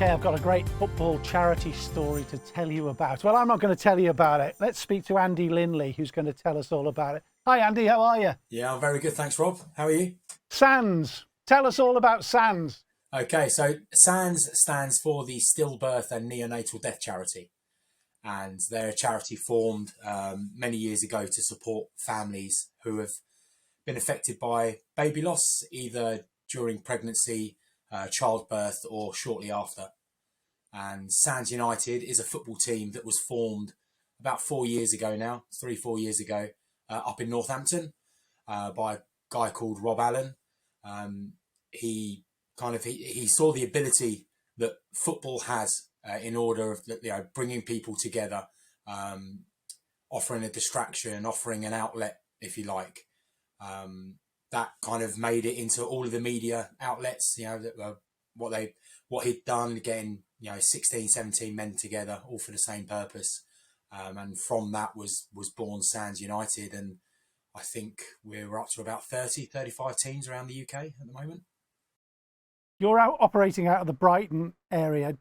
Okay, I've got a great football charity story to tell you about. Well, I'm not going to tell you about it. Let's speak to Andy Lindley, who's going to tell us all about it. Hi, Andy, how are you? Yeah, I'm very good. Thanks, Rob. How are you? SANDS. Tell us all about SANDS. Okay, so SANDS stands for the Stillbirth and Neonatal Death Charity. And they're a charity formed many years ago to support families who have been affected by baby loss, either during pregnancy, childbirth, or shortly after. And SANDS United is a football team that was formed about 4 years ago now, 3, 4 years ago, up in Northampton by a guy called Rob Allen. He he saw the ability that football has in order of bringing people together, offering a distraction, offering an outlet, if you like. That kind of made it into all of the media outlets. What he'd done, getting 16, 17 men together, all for the same purpose. And from that was born SANDS United, and I think we're up to about 30, 35 teams around the UK at the moment. You're operating out of the Brighton area.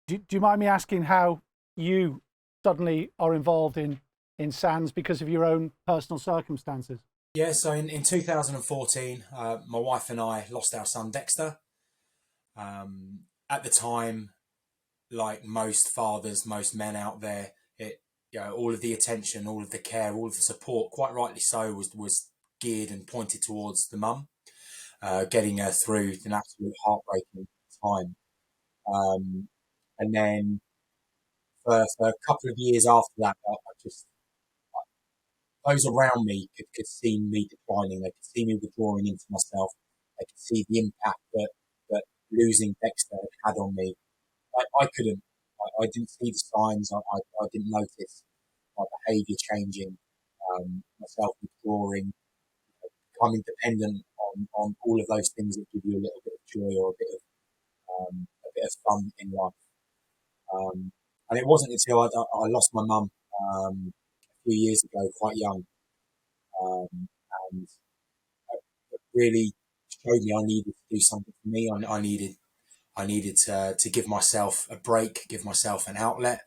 Do you mind me asking how you suddenly are involved in SANDS because of your own personal circumstances? Yeah, so in 2014, my wife and I lost our son Dexter. At the time, like most fathers, most men out there, all of the attention, all of the care, all of the support, quite rightly so, was geared and pointed towards the mum, getting her through an absolute heartbreaking time. And then for a couple of years after that, those around me could see me declining. They could see me withdrawing into myself. They could see the impact that losing Dexter had on me. I couldn't. I didn't see the signs. I didn't notice my behaviour changing, myself withdrawing, becoming dependent on all of those things that give you a little bit of joy or a bit of fun in life. And it wasn't until I lost my mum a few years ago, quite young, and it really showed me I needed to do something for me. I needed to give myself a break, give myself an outlet.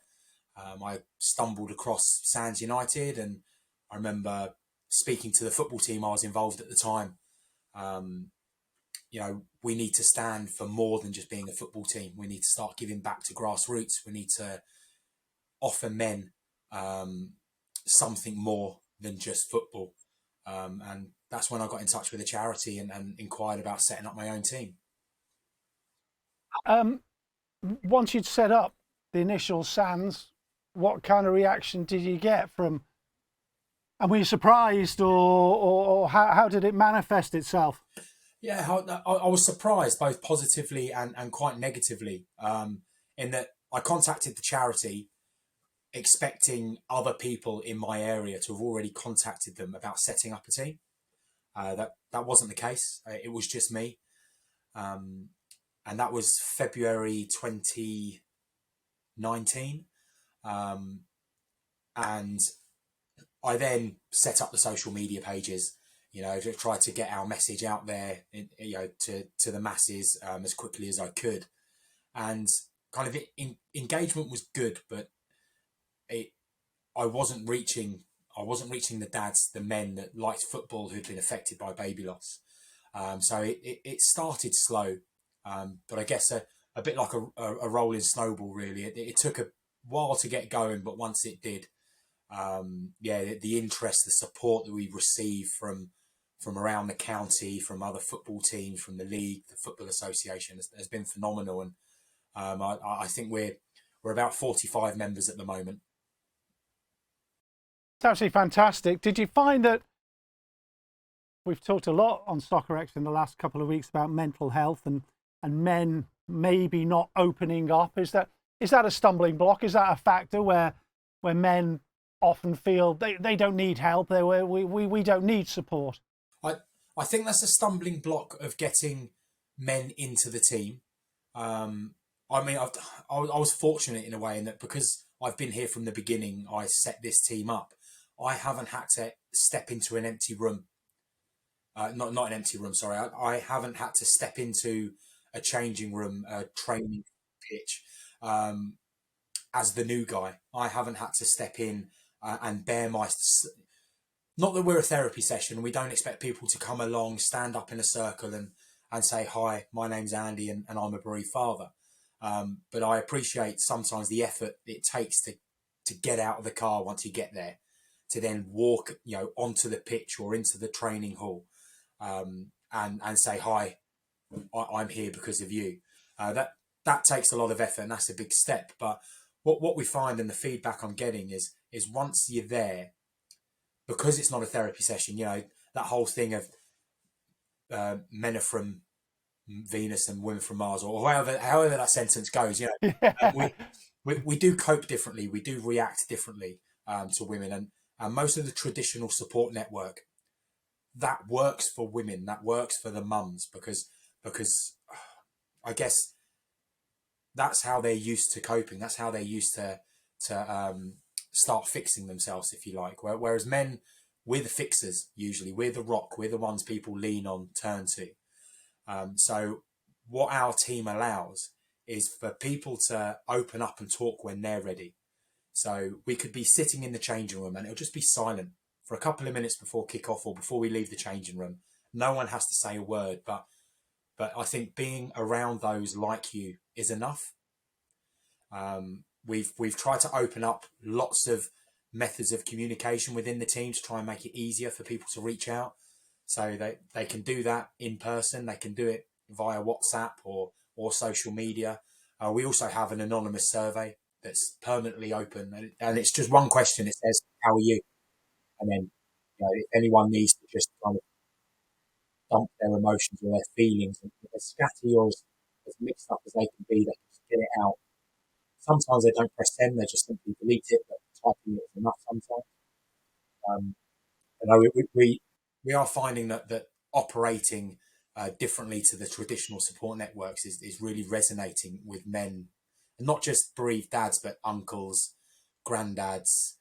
I stumbled across SANDS United, and I remember speaking to the football team I was involved at the time. We need to stand for more than just being a football team. We need to start giving back to grassroots. We need to offer men something more than just football. And that's when I got in touch with the charity and inquired about setting up my own team. Once you'd set up the initial SANDS, what kind of reaction did you get from? And were you surprised, or how did it manifest itself? Yeah, I was surprised both positively and quite negatively, in that I contacted the charity expecting other people in my area to have already contacted them about setting up a team. That wasn't the case. It was just me. And that was February 2019. And I then set up the social media pages, to try to get our message out there, to the masses as quickly as I could. And kind of engagement was good, but I wasn't reaching the dads, the men that liked football who'd been affected by baby loss. So it started slow, but I guess a bit like a rolling snowball, really. It took a while to get going, but once it did, the interest, the support that we received from around the county, from other football teams, from the league, the Football Association has been phenomenal. And I think we're about 45 members at the moment. It's absolutely fantastic. Did you find that we've talked a lot on Soccer X in the last couple of weeks about mental health and men maybe not opening up? Is that a stumbling block? Is that a factor where men often feel they don't need help, we don't need support? I think that's a stumbling block of getting men into the team. I was fortunate in a way in that because I've been here from the beginning, I set this team up. I haven't had to step into an empty room. Not an empty room, sorry. I haven't had to step into a changing room, a training pitch as the new guy. I haven't had to step in and bear my... Not that we're a therapy session. We don't expect people to come along, stand up in a circle and say, hi, my name's Andy and I'm a bereaved father. But I appreciate sometimes the effort it takes to get out of the car once you get there, to then walk, onto the pitch or into the training hall, and say, hi, I'm here because of you. That takes a lot of effort, and that's a big step. But what we find, and the feedback I'm getting is once you're there, because it's not a therapy session, that whole thing of men are from Venus and women from Mars, or however that sentence goes, we do cope differently. We do react differently to women, and most of the traditional support network that works for women, that works for the mums, because I guess that's how they're used to coping. That's how they're used to start fixing themselves, if you like. Whereas men, we're the fixers usually. We're the rock. We're the ones people lean on, turn to. So what our team allows is for people to open up and talk when they're ready. So we could be sitting in the changing room and it'll just be silent for a couple of minutes before kick-off or before we leave the changing room. No one has to say a word, but I think being around those like you is enough. We've tried to open up lots of methods of communication within the team to try and make it easier for people to reach out. So they can do that in person. They can do it via WhatsApp or social media. We also have an anonymous survey that's permanently open, and it's just one question. It says, "How are you?" And then, if anyone needs to just kind of dump their emotions or their feelings, and as scatty or as mixed up as they can be, they can just get it out. Sometimes they don't press send; they just simply delete it. But typing it is enough sometimes. We are finding that operating differently to the traditional support networks is really resonating with men, and not just bereaved dads, but uncles, granddads,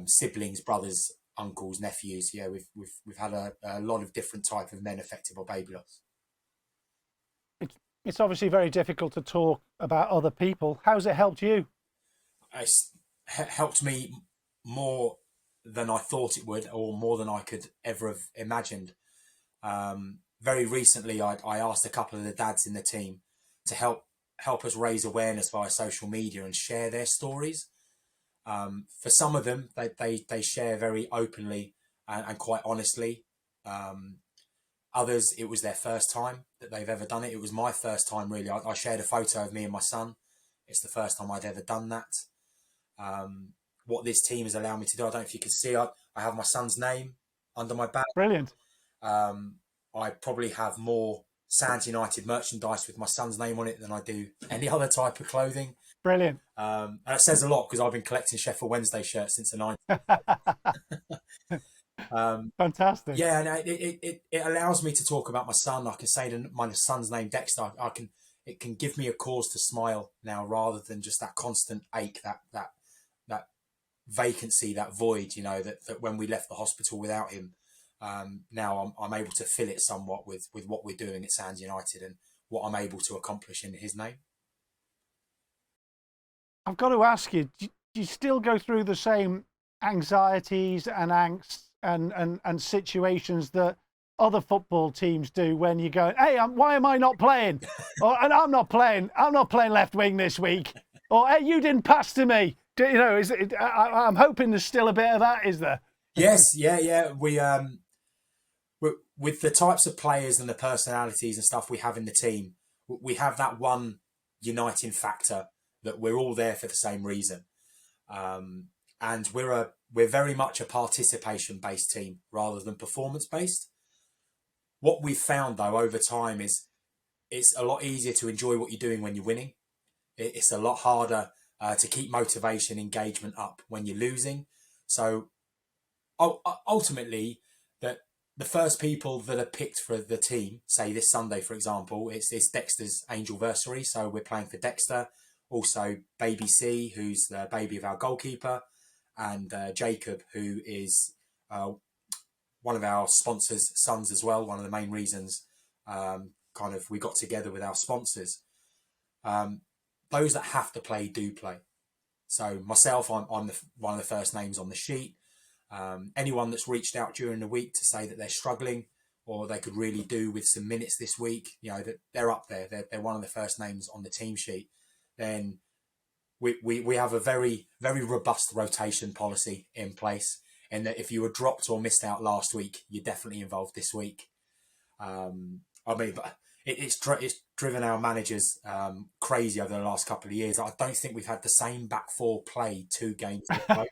siblings, brothers, uncles, nephews. Yeah, we've had a lot of different type of men affected by baby loss. It's obviously very difficult to talk about other people. How's it helped you? It's helped me more than I thought it would, or more than I could ever have imagined. Very recently, I asked a couple of the dads in the team to help us raise awareness via social media and share their stories. For some of them, they share very openly and quite honestly. Others, it was their first time that they've ever done it. It was my first time, really. I shared a photo of me and my son. It's the first time I'd ever done that. What this team has allowed me to do, I don't know if you can see, I have my son's name under my back. Brilliant. I probably have more SANDS United merchandise with my son's name on it than I do any other type of clothing. Brilliant. And it says a lot because I've been collecting Sheffield Wednesday shirts since the 90s. Fantastic. Yeah, and it allows me to talk about my son. I can say my son's name, Dexter. It can give me a cause to smile now, rather than just that constant ache, that vacancy, that void. That when we left the hospital without him. Now I'm able to fill it somewhat with what we're doing at SANDS United and what I'm able to accomplish in his name. I've got to ask you, do you still go through the same anxieties and angst and situations that other football teams do when you go, hey, why am I not playing? And I'm not playing left wing this week. Or, hey, you didn't pass to me. I'm hoping there's still a bit of that, is there? Yes, yeah. With the types of players and the personalities and stuff we have in the team, we have that one uniting factor that we're all there for the same reason. And we're very much a participation-based team rather than performance-based. What we've found, though, over time is it's a lot easier to enjoy what you're doing when you're winning. It's a lot harder to keep motivation, engagement up when you're losing. So ultimately, the first people that are picked for the team, say this Sunday, for example, it's Dexter's angelversary. So we're playing for Dexter. Also, Baby C, who's the baby of our goalkeeper, and Jacob, who is one of our sponsors' sons as well. One of the main reasons we got together with our sponsors. those that have to play do play. So myself, I'm one of the first names on the sheet. Anyone that's reached out during the week to say that they're struggling or they could really do with some minutes this week, that they're up there. They're one of the first names on the team sheet. Then we have a very, very robust rotation policy in place. And that if you were dropped or missed out last week, you're definitely involved this week. But it's driven our managers crazy over the last couple of years. I don't think we've had the same back four play 2 games in a row.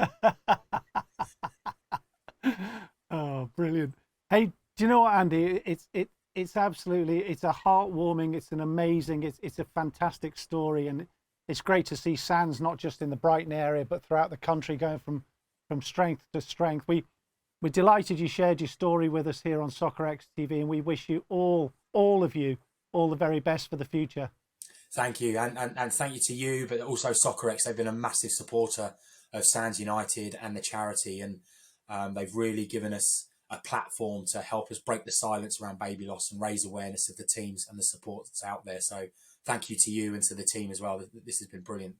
Oh, brilliant! Hey, do you know what, Andy? It's absolutely, it's a heartwarming, it's an amazing, it's a fantastic story, and it's great to see SANDS not just in the Brighton area but throughout the country, going from strength to strength. We're delighted you shared your story with us here on Soccer X TV, and we wish you all of you all the very best for the future. Thank you, and thank you to you, but also Soccer X. They've been a massive supporter of SANDS United and the charity, and they've really given us a platform to help us break the silence around baby loss and raise awareness of the teams and the support that's out there. So thank you to you and to the team as well. This has been brilliant.